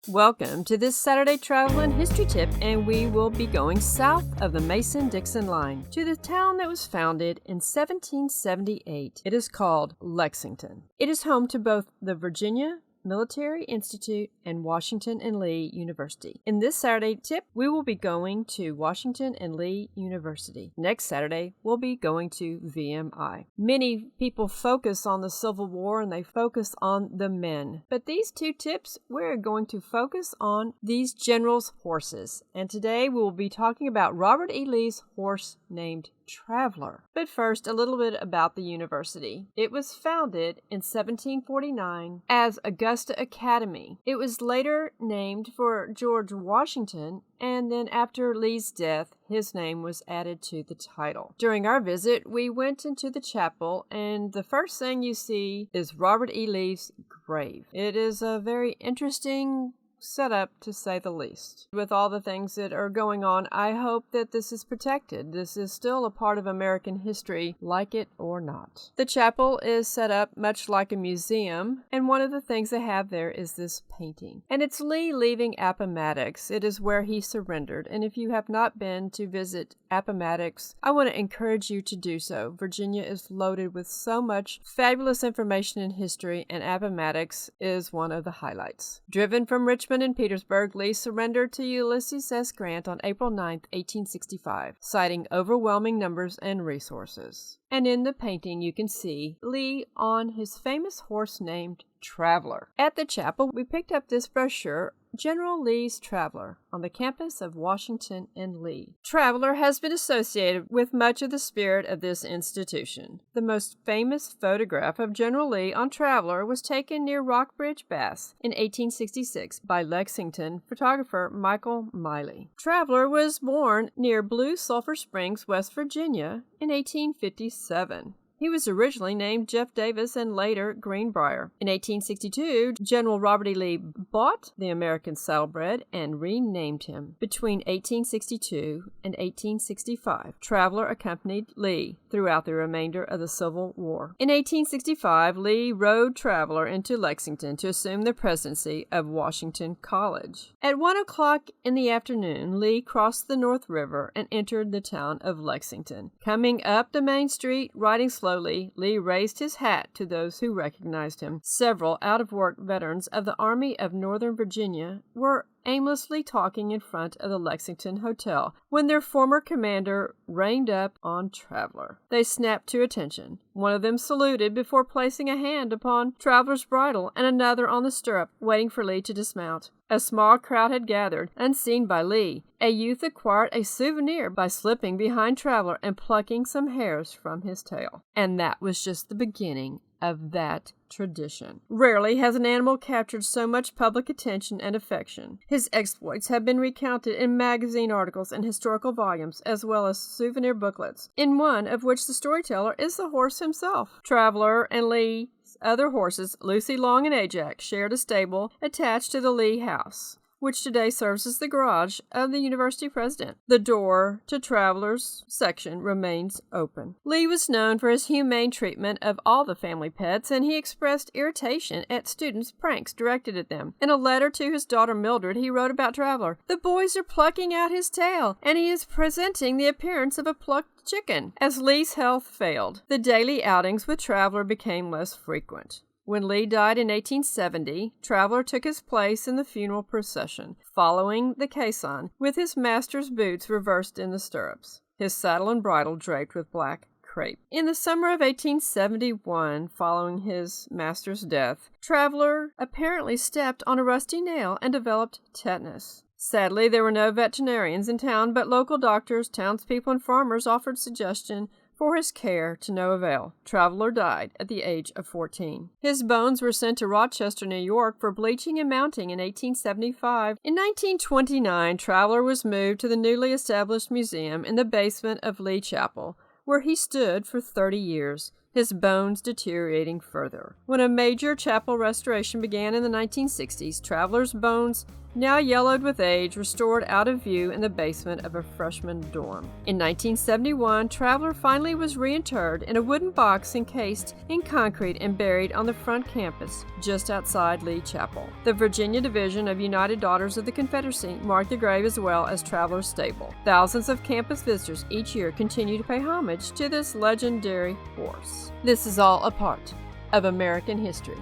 Welcome to this Saturday Travel and History Tip, and we will be going south of the Mason Dixon Line to the town that was founded in 1778. It is called Lexington. It is home to both the Virginia Military Institute and Washington and Lee University. In this Saturday tip, we will be going to Washington and Lee University. Next Saturday, we'll be going to VMI. Many people focus on the Civil War and they focus on the men. But these two tips, we're going to focus on these generals' horses. And today we will be talking about Robert E. Lee's horse named Traveler. But first, a little bit about the university. It was founded in 1749 as Augusta Academy. It was later named for George Washington, and then after Lee's death, his name was added to the title. During our visit, we went into the chapel, and the first thing you see is Robert E. Lee's grave. It is a very interesting setup, to say the least. With all the things that are going on, I hope that this is protected. This is still a part of American history, like it or not. The chapel is set up much like a museum, and one of the things they have there is this painting. And it's Lee leaving Appomattox. It is where he surrendered, and if you have not been to visit Appomattox, I want to encourage you to do so. Virginia is loaded with so much fabulous information in history, and Appomattox is one of the highlights. Driven from Richmond and Petersburg, Lee surrendered to Ulysses S. Grant on April 9, 1865, citing overwhelming numbers and resources. And in the painting you can see Lee on his famous horse named Traveler. At the chapel, we picked up this brochure, General Lee's Traveler, on the campus of Washington and Lee. Traveler has been associated with much of the spirit of this institution. The most famous photograph of General Lee on Traveler was taken near Rockbridge, Bass, in 1866 by Lexington photographer Michael Miley. Traveler was born near Blue Sulphur Springs, West Virginia, in 1857. He was originally named Jeff Davis and later Greenbrier. In 1862, General Robert E. Lee bought the American saddlebred and renamed him. Between 1862 and 1865, Traveler accompanied Lee throughout the remainder of the Civil War. In 1865, Lee rode Traveler into Lexington to assume the presidency of Washington College. At 1 o'clock in the afternoon, Lee crossed the North River and entered the town of Lexington. Coming up the main street, riding slowly, Lee raised his hat to those who recognized him. Several out-of-work veterans of the Army of Northern Virginia were aimlessly talking in front of the Lexington Hotel when their former commander reined up on Traveler. They snapped to attention. One of them saluted before placing a hand upon Traveler's bridle and another on the stirrup, waiting for Lee to dismount. A small crowd had gathered, unseen by Lee. A youth acquired a souvenir by slipping behind Traveler and plucking some hairs from his tail. And that was just the beginning of that tradition. Rarely has an animal captured so much public attention and affection. His exploits have been recounted in magazine articles and historical volumes, as well as souvenir booklets, in one of which the storyteller is the horse himself. Traveler and Lee's other horses, Lucy Long and Ajax, shared a stable attached to the Lee house, which today serves as the garage of the university president. The door to Traveler's section remains open. Lee was known for his humane treatment of all the family pets, and he expressed irritation at students' pranks directed at them. In a letter to his daughter Mildred, he wrote about Traveler, "The boys are plucking out his tail, and he is presenting the appearance of a plucked chicken." As Lee's health failed, the daily outings with Traveler became less frequent. When Lee died in 1870, Traveler took his place in the funeral procession, following the caisson, with his master's boots reversed in the stirrups, his saddle and bridle draped with black crepe. In the summer of 1871, following his master's death, Traveler apparently stepped on a rusty nail and developed tetanus. Sadly, there were no veterinarians in town, but local doctors, townspeople, and farmers offered suggestion for his care, to no avail. Traveler died at the age of 14. His bones were sent to Rochester, New York for bleaching and mounting in 1875. In 1929, Traveler was moved to the newly established museum in the basement of Lee Chapel, where he stood for 30 years, his bones deteriorating further. When a major chapel restoration began in the 1960s, Traveler's bones now yellowed with age, were stored out of view in the basement of a freshman dorm. In 1971, Traveler finally was reinterred in a wooden box encased in concrete and buried on the front campus, just outside Lee Chapel. The Virginia Division of United Daughters of the Confederacy marked the grave as well as Traveler's stable. Thousands of campus visitors each year continue to pay homage to this legendary horse. This is all a part of American history.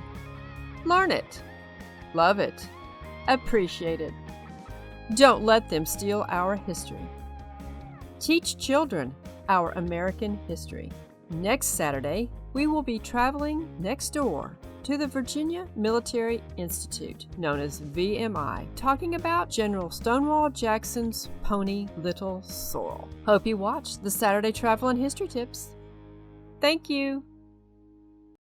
Learn it, love it, appreciate it. Don't let them steal our history. Teach children our American history. Next Saturday, we will be traveling next door to the Virginia Military Institute, known as VMI, talking about General Stonewall Jackson's pony, Little Sorrel. Hope you watch the Saturday Travel and History Tips. Thank you.